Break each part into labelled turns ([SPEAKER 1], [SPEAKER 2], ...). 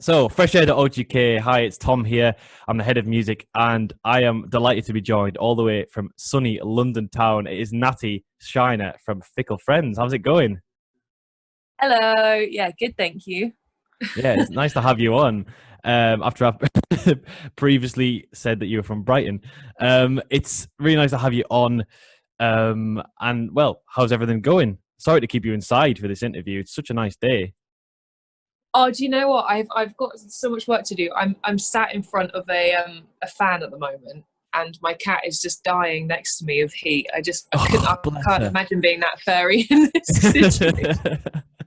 [SPEAKER 1] So, Fresh Air to OGK. Hi, it's Tom here. I'm the head of music, and I am delighted to be joined all the way from sunny London town. It is Natti Shyner from Fickle Friends. How's it going?
[SPEAKER 2] Hello. Yeah, good, thank you.
[SPEAKER 1] Yeah, it's nice to have you on. After I've previously said that you were from Brighton, it's really nice to have you on. And well, how's everything going? Sorry to keep you inside for this interview. It's such a nice day.
[SPEAKER 2] Oh, do you know what? I've got so much work to do. I'm sat in front of a fan at the moment, and my cat is just dying next to me of heat.
[SPEAKER 1] Oh,
[SPEAKER 2] I
[SPEAKER 1] bless
[SPEAKER 2] can't
[SPEAKER 1] her.
[SPEAKER 2] imagine being that furry in this situation.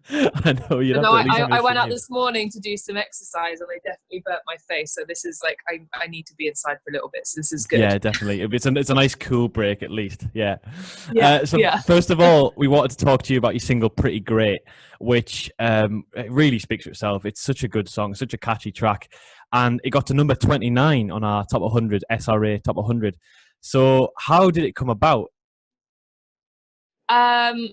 [SPEAKER 1] I know you'd
[SPEAKER 2] But
[SPEAKER 1] have
[SPEAKER 2] no,
[SPEAKER 1] to at least have a
[SPEAKER 2] I went out
[SPEAKER 1] shave.
[SPEAKER 2] this morning to do some exercise, and I definitely burnt my face. So this is like I need to be inside for a little bit. So this is good.
[SPEAKER 1] Yeah, definitely. It's a nice cool break at least. Yeah.
[SPEAKER 2] Yeah,
[SPEAKER 1] So
[SPEAKER 2] yeah.
[SPEAKER 1] first of all, we wanted to talk to you about your single "Pretty Great," which it really speaks for itself. It's such a good song, such a catchy track, and it got to number 29 on our top 100 SRA top 100. So how did it come about?
[SPEAKER 2] Um,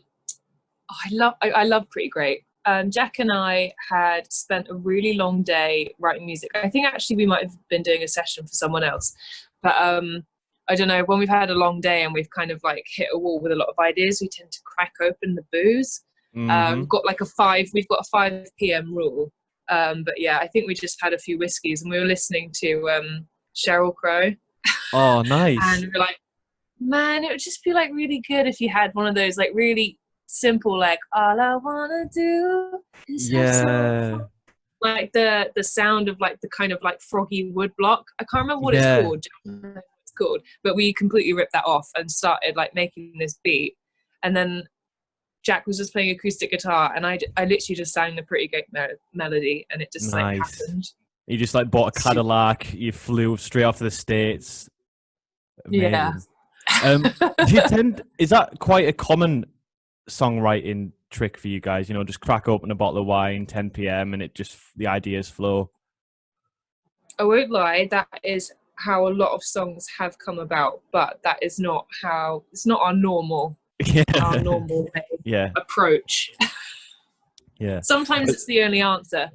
[SPEAKER 2] I love Pretty Great. Jack and I had spent a really long day writing music. I think actually we might have been doing a session for someone else, but I don't know. When we've had a long day and we've kind of like hit a wall with a lot of ideas, we tend to crack open the booze.
[SPEAKER 1] Hmm.
[SPEAKER 2] We've got a 5 p.m. rule. But yeah, I think we just had a few whiskeys and we were listening to Sheryl Crow,
[SPEAKER 1] Oh,
[SPEAKER 2] and
[SPEAKER 1] nice.
[SPEAKER 2] we were like, man, it would just be like really good if you had one of those like really simple, like all I wanna do is have some fun.
[SPEAKER 1] Yeah.
[SPEAKER 2] Like the sound of like the kind of like froggy wood block. I can't remember what it's
[SPEAKER 1] Yeah.
[SPEAKER 2] called. I don't know what it's called, but we completely ripped that off and started like making this beat. And then Jack was just playing acoustic guitar, and I literally just sang the Pretty Great melody, and it just like
[SPEAKER 1] Nice.
[SPEAKER 2] happened.
[SPEAKER 1] You just like bought a
[SPEAKER 2] Super.
[SPEAKER 1] Cadillac. You flew straight off to the States.
[SPEAKER 2] Yeah.
[SPEAKER 1] Amazing. Do you tend? Is that quite a common songwriting trick for you guys? You know, just crack open a bottle of wine, 10 p.m., and it just the ideas flow.
[SPEAKER 2] I won't lie, that is how a lot of songs have come about, but that is not how it's not our
[SPEAKER 1] Yeah,
[SPEAKER 2] normal
[SPEAKER 1] yeah,
[SPEAKER 2] approach.
[SPEAKER 1] yeah.
[SPEAKER 2] Sometimes
[SPEAKER 1] But
[SPEAKER 2] it's the only answer.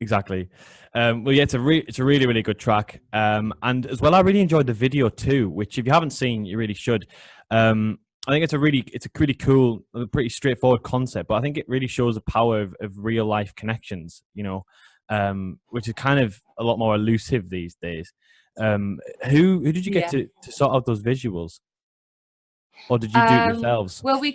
[SPEAKER 1] exactly. Well, yeah, it's a really really good track. And as well, I really enjoyed the video too, which if you haven't seen, you really should. I think it's a pretty cool, pretty straightforward concept, but I think it really shows the power of real life connections. You know, which is kind of a lot more elusive these days. Who did you get
[SPEAKER 2] Yeah.
[SPEAKER 1] to sort out those visuals, or did you do it
[SPEAKER 2] Um,
[SPEAKER 1] yourselves?
[SPEAKER 2] well, we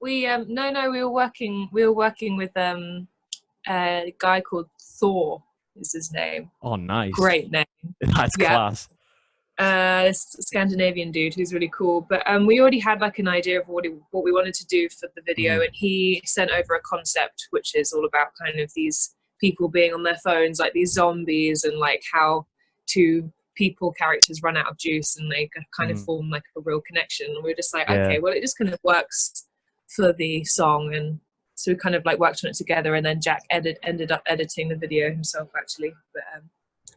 [SPEAKER 2] no, we were working with a guy called Thor is his name.
[SPEAKER 1] Oh, nice.
[SPEAKER 2] Great name.
[SPEAKER 1] That's
[SPEAKER 2] Yeah.
[SPEAKER 1] class.
[SPEAKER 2] This Scandinavian dude who's really cool. But we already had like an idea of what we wanted to do for the video,
[SPEAKER 1] Mhm.
[SPEAKER 2] and he sent over a concept which is all about kind of these people being on their phones, like these zombies, and like how two people characters run out of juice and they kind of
[SPEAKER 1] Mm.
[SPEAKER 2] form like a real connection. And we are just like,
[SPEAKER 1] Yeah.
[SPEAKER 2] okay, well, it just kind of works for the song, and so we kind of like worked on it together. And then Jack ended up editing the video himself, actually. But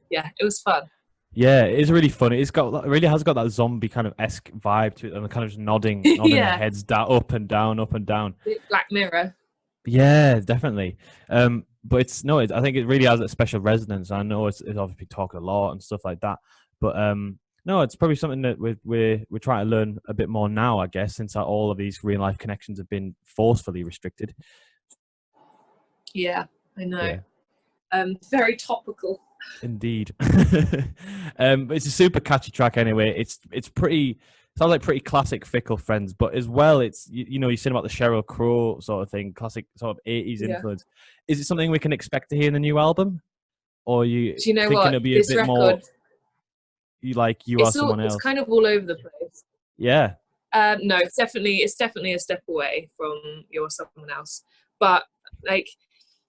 [SPEAKER 2] yeah, it was fun.
[SPEAKER 1] Yeah, it's really funny. It really has got that zombie kind of esque vibe to it, and they're kind of just nodding their
[SPEAKER 2] Yeah,
[SPEAKER 1] heads down, up and down, up and down.
[SPEAKER 2] Black Mirror.
[SPEAKER 1] Yeah, definitely. But it's no, I think it really has a special resonance. I know it's obviously talked a lot and stuff like that, but no, it's probably something that we're trying to learn a bit more now, I guess, since all of these real life connections have been forcefully restricted.
[SPEAKER 2] Yeah, I know.
[SPEAKER 1] Yeah.
[SPEAKER 2] Very topical.
[SPEAKER 1] Indeed. But it's a super catchy track anyway. It's pretty sounds like pretty classic Fickle Friends, but as well it's you know, you're saying about the Sheryl Crow sort of thing, classic sort of 80s
[SPEAKER 2] Yeah.
[SPEAKER 1] influence. Is it something we can expect to hear in the new album? Or are you
[SPEAKER 2] Do you know
[SPEAKER 1] thinking
[SPEAKER 2] what?
[SPEAKER 1] it'll be a
[SPEAKER 2] This
[SPEAKER 1] bit more
[SPEAKER 2] record,
[SPEAKER 1] you like you are someone
[SPEAKER 2] it's
[SPEAKER 1] else?
[SPEAKER 2] kind of all over the place.
[SPEAKER 1] Yeah.
[SPEAKER 2] No, it's definitely a step away from You're Someone Else. But like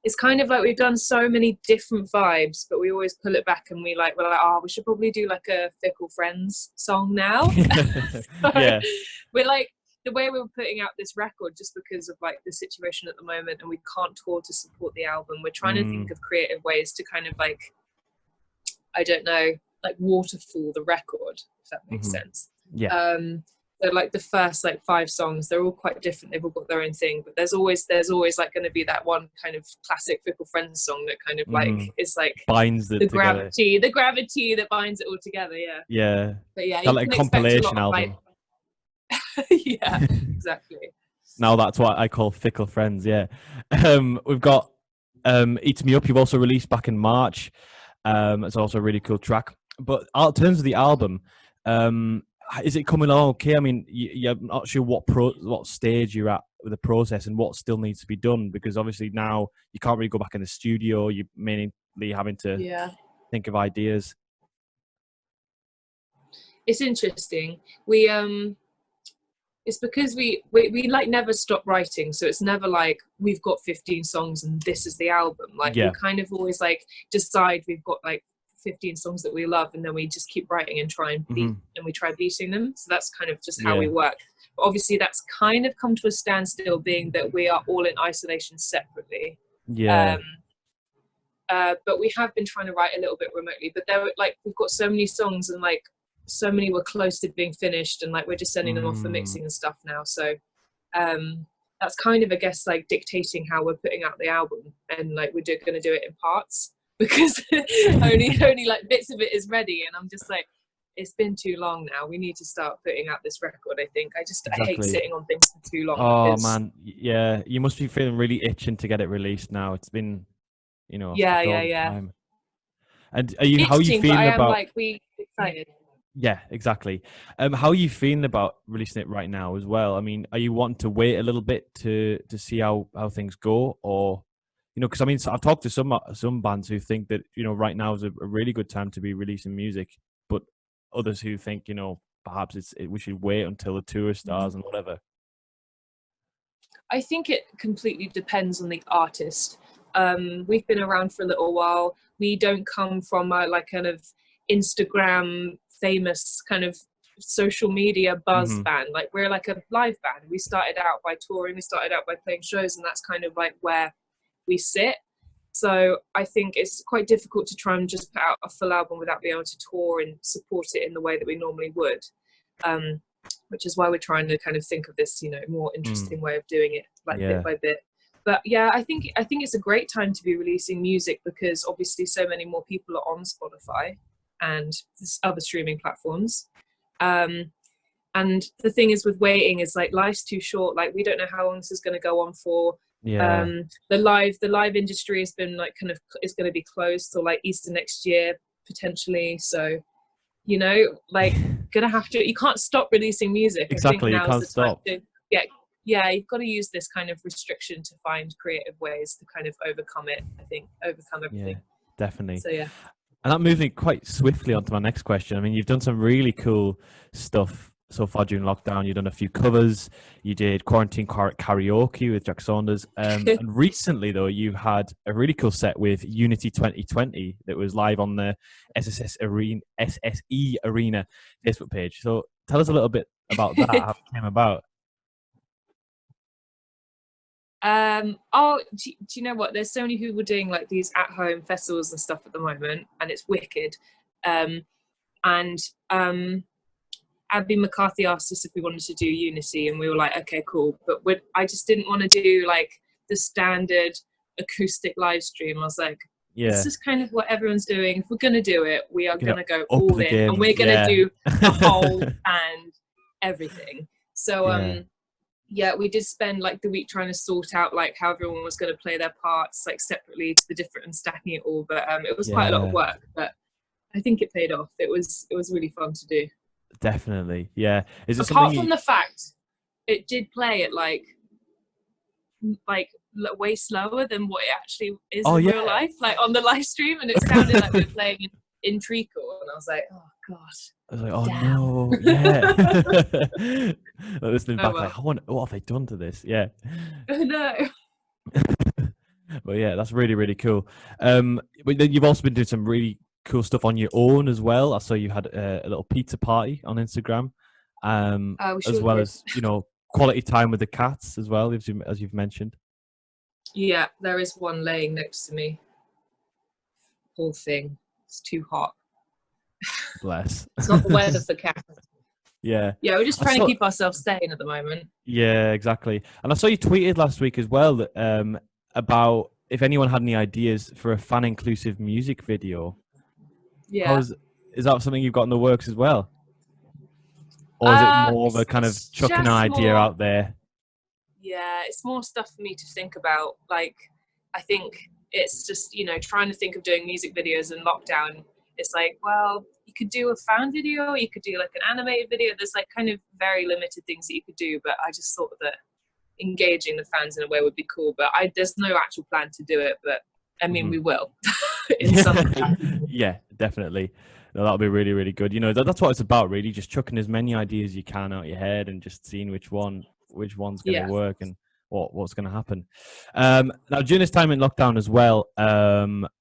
[SPEAKER 2] it's kind of like we've done so many different vibes, but we always pull it back and we're like, oh, we should probably do like a Fickle Friends song now. So
[SPEAKER 1] Yeah.
[SPEAKER 2] we're like the way we were putting out this record, just because of like the situation at the moment and we can't tour to support the album, we're trying to think
[SPEAKER 1] Mm,
[SPEAKER 2] of creative ways to kind of like, I don't know, like waterfall the record, if that makes
[SPEAKER 1] hmm.
[SPEAKER 2] sense.
[SPEAKER 1] Yeah.
[SPEAKER 2] Um, So like the first like 5 songs, they're all quite different. They've all got their own thing, but there's always like going to be that one kind of classic Fickle Friends song that kind of like is like
[SPEAKER 1] binds it
[SPEAKER 2] the
[SPEAKER 1] together.
[SPEAKER 2] gravity that binds it all together. Yeah.
[SPEAKER 1] Yeah.
[SPEAKER 2] But yeah,
[SPEAKER 1] Kind
[SPEAKER 2] you
[SPEAKER 1] of like
[SPEAKER 2] can
[SPEAKER 1] a
[SPEAKER 2] expect a
[SPEAKER 1] compilation
[SPEAKER 2] lot of
[SPEAKER 1] album.
[SPEAKER 2] like, yeah, exactly.
[SPEAKER 1] Now that's what I call Fickle Friends. Yeah. We've got Eats Me Up. You've also released back in March. It's also a really cool track. But in terms of the album, is it coming along okay? I mean, you're not sure what stage you're at with the process and what still needs to be done, because obviously now you can't really go back in the studio. You're mainly having to think of ideas.
[SPEAKER 2] It's interesting. It's because we like never stop writing, so it's never like we've got 15 songs and this is the album. Like we kind of always like decide we've got like 15 songs that we love, and then we just keep writing and try and beat and we try beating them. So that's kind of just how we work. But obviously that's kind of come to a standstill, being that we are all in isolation separately. But we have been trying to write a little bit remotely, but there like we've got so many songs and like so many were close to being finished, and like we're just sending them off for mixing and stuff now. So that's kind of, I guess, like dictating how we're putting out the album, and like we're going to do it in parts because only like bits of it is ready, and I'm just like, it's been too long now. We need to start putting out this record. I think I hate sitting on things for too long.
[SPEAKER 1] Oh man, yeah, you must be feeling really itching to get it released now. It's been, time. And how are you feeling about?
[SPEAKER 2] Like we excited.
[SPEAKER 1] Yeah, exactly. How are you feeling about releasing it right now as well? I mean, are you wanting to wait a little bit to see how things go, or because I mean, I've talked to some bands who think that right now is a really good time to be releasing music, but others who think perhaps we should wait until the tour starts and whatever.
[SPEAKER 2] I think it completely depends on the artist. We've been around for a little while. We don't come from a like kind of Instagram famous kind of social media buzz band. Like we're like a live band. We started out by touring, we started out by playing shows, and that's kind of like where we sit. So I think it's quite difficult to try and just put out a full album without being able to tour and support it in the way that we normally would, which is why we're trying to kind of think of this more interesting way of doing it, like bit by bit. But yeah, I think it's a great time to be releasing music, because obviously so many more people are on Spotify and other streaming platforms. And the thing is with waiting is like life's too short. Like we don't know how long this is going to go on for. The live industry has been like kind of is going to be closed till like Easter next year potentially. So like gonna have to. You can't stop releasing music.
[SPEAKER 1] Exactly,
[SPEAKER 2] I think
[SPEAKER 1] you can't stop.
[SPEAKER 2] You've got to use this kind of restriction to find creative ways to kind of overcome it. I think overcome everything.
[SPEAKER 1] Yeah, definitely.
[SPEAKER 2] So yeah.
[SPEAKER 1] And that moves me quite swiftly onto my next question. I mean, you've done some really cool stuff so far during lockdown. You've done a few covers. You did quarantine karaoke with Jack Saunders. And recently, though, you had a really cool set with Unity 2020 that was live on the SSE Arena Facebook page. So tell us a little bit about that, how it came about.
[SPEAKER 2] Do you know what? There's so many people doing like these at-home festivals and stuff at the moment, and it's wicked. Abby McCarthy asked us if we wanted to do Unity, and we were like, okay, cool. But I just didn't want to do like the standard acoustic live stream. I was like, this is kind of what everyone's doing. If we're gonna do it, we are gonna go all in, and we're gonna do the whole and everything. So we did spend like the week trying to sort out like how everyone was going to play their parts like separately to the different and stacking it all. But it was quite a lot of work, but I think it paid off. It was really fun to do.
[SPEAKER 1] Definitely, yeah. Is it
[SPEAKER 2] apart from the fact it did play at like way slower than what it actually is in real life, like on the live stream, and it sounded like we were playing in treacle, and I was like, oh god.
[SPEAKER 1] I was like, oh no, yeah. Listening back, like, what have they done to this? Yeah.
[SPEAKER 2] No.
[SPEAKER 1] But yeah, that's really, really cool. But then you've also been doing some really cool stuff on your own as well. I saw you had a little pizza party on Instagram, as well as quality time with the cats as well, as you've mentioned.
[SPEAKER 2] Yeah, there is one laying next to me. Poor thing, it's too hot.
[SPEAKER 1] Bless.
[SPEAKER 2] It's not the weather for cats.
[SPEAKER 1] Yeah.
[SPEAKER 2] Yeah, we're just
[SPEAKER 1] I
[SPEAKER 2] trying to
[SPEAKER 1] saw,
[SPEAKER 2] keep ourselves sane at the moment.
[SPEAKER 1] yeah, exactly. And I saw you tweeted last week as well that, about if anyone had any ideas for a fan inclusive music video.
[SPEAKER 2] Yeah.
[SPEAKER 1] How's is that something you've got in the works as well? Or is it more of a kind of
[SPEAKER 2] It's
[SPEAKER 1] chucking an
[SPEAKER 2] just
[SPEAKER 1] idea
[SPEAKER 2] more.
[SPEAKER 1] out there?
[SPEAKER 2] Yeah, it's more stuff for me to think about. Like, I think it's just, trying to think of doing music videos in lockdown. It's like, well, you could do a fan video, you could do like an animated video. There's like kind of very limited things that you could do, but I just thought that engaging the fans in a way would be cool. But there's no actual plan to do it, but I mean,
[SPEAKER 1] Mhm.
[SPEAKER 2] we will in some capacity.
[SPEAKER 1] Yeah, definitely. No, that'll be really, really good. That's what it's about, really. Just chucking as many ideas as you can out your head and just seeing which one's going to
[SPEAKER 2] Yeah.
[SPEAKER 1] work and what's going to happen. Now, during this time in lockdown as well,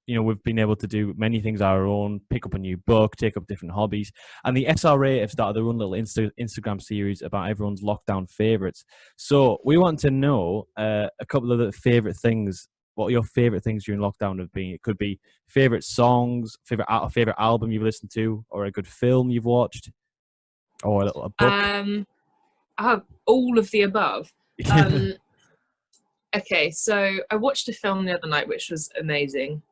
[SPEAKER 1] we've been able to do many things our own, pick up a new book, take up different hobbies. And the SRA have started their own little Instagram series about everyone's lockdown favorites. So we want to know a couple of the favorite things. What your favorite things during lockdown have been? It could be favorite songs, favorite album you've listened to, or a good film you've watched, or a book.
[SPEAKER 2] I have all of the above. Okay, so I watched a film the other night which was amazing.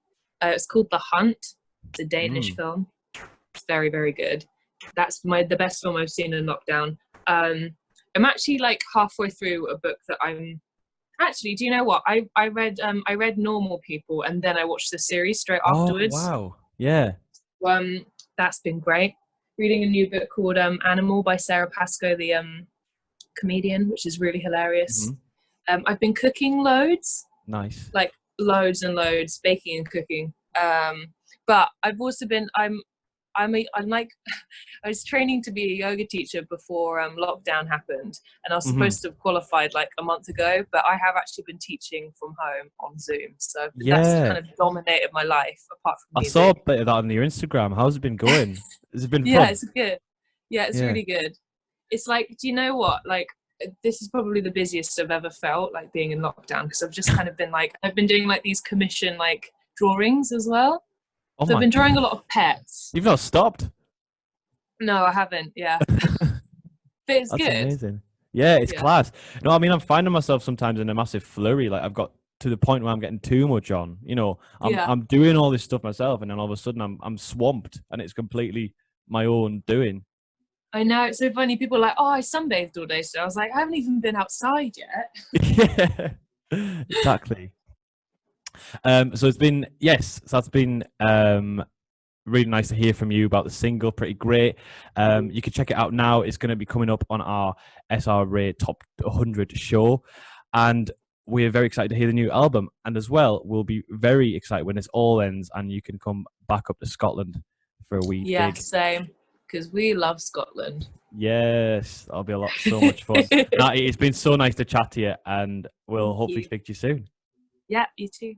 [SPEAKER 2] It's called The Hunt. It's a Danish film. It's very, very good. That's the best film I've seen in lockdown. I'm actually like halfway through a book that I'm actually. Do you know what I read? I read Normal People, and then I watched the series straight
[SPEAKER 1] Oh
[SPEAKER 2] afterwards.
[SPEAKER 1] wow! Yeah.
[SPEAKER 2] That's been great. Reading a new book called Animal by Sarah Pascoe, the comedian, which is really hilarious. I've been cooking loads.
[SPEAKER 1] Nice.
[SPEAKER 2] Like loads and loads, baking and cooking. But I've also been I'm like I was training to be a yoga teacher before lockdown happened, and I was supposed to have qualified like a month ago, but I have actually been teaching from home on Zoom, so that's kind of dominated my life apart from
[SPEAKER 1] I
[SPEAKER 2] music.
[SPEAKER 1] saw a bit of that on your Instagram. How's it been going? Has it been
[SPEAKER 2] Yeah,
[SPEAKER 1] fun?
[SPEAKER 2] it's good. Yeah, it's really good. It's like, do you know what? Like, this is probably the busiest I've ever felt, like being in lockdown, because I've just kind of been like, I've been doing like these commission like drawings as well.
[SPEAKER 1] Oh
[SPEAKER 2] So I've
[SPEAKER 1] my
[SPEAKER 2] been drawing a
[SPEAKER 1] God.
[SPEAKER 2] lot of pets.
[SPEAKER 1] You've not stopped.
[SPEAKER 2] No, I haven't. Yeah, but it's
[SPEAKER 1] That's
[SPEAKER 2] good.
[SPEAKER 1] amazing. Yeah, it's
[SPEAKER 2] Yeah.
[SPEAKER 1] class. No, I mean, I'm finding myself sometimes in a massive flurry. Like I've got to the point where I'm getting too much on.
[SPEAKER 2] Yeah.
[SPEAKER 1] I'm doing all this stuff myself, and then all of a sudden I'm swamped, and it's completely my own doing.
[SPEAKER 2] I know, it's so funny. People are like, "Oh, I sunbathed all day." So I was like, "I haven't even been outside yet."
[SPEAKER 1] Yeah, exactly. So it's been so that's been really nice to hear from you about the single. Pretty great. You can check it out now. It's going to be coming up on our SRA Top 100 show, and we're very excited to hear the new album. And as well, we'll be very excited when this all ends and you can come back up to Scotland for a wee
[SPEAKER 2] Yeah,
[SPEAKER 1] gig.
[SPEAKER 2] same. Because we love Scotland.
[SPEAKER 1] Yes, that'll be so much fun. Natti, it's been so nice to chat to you, and we'll hopefully speak to you soon.
[SPEAKER 2] Yeah, you too.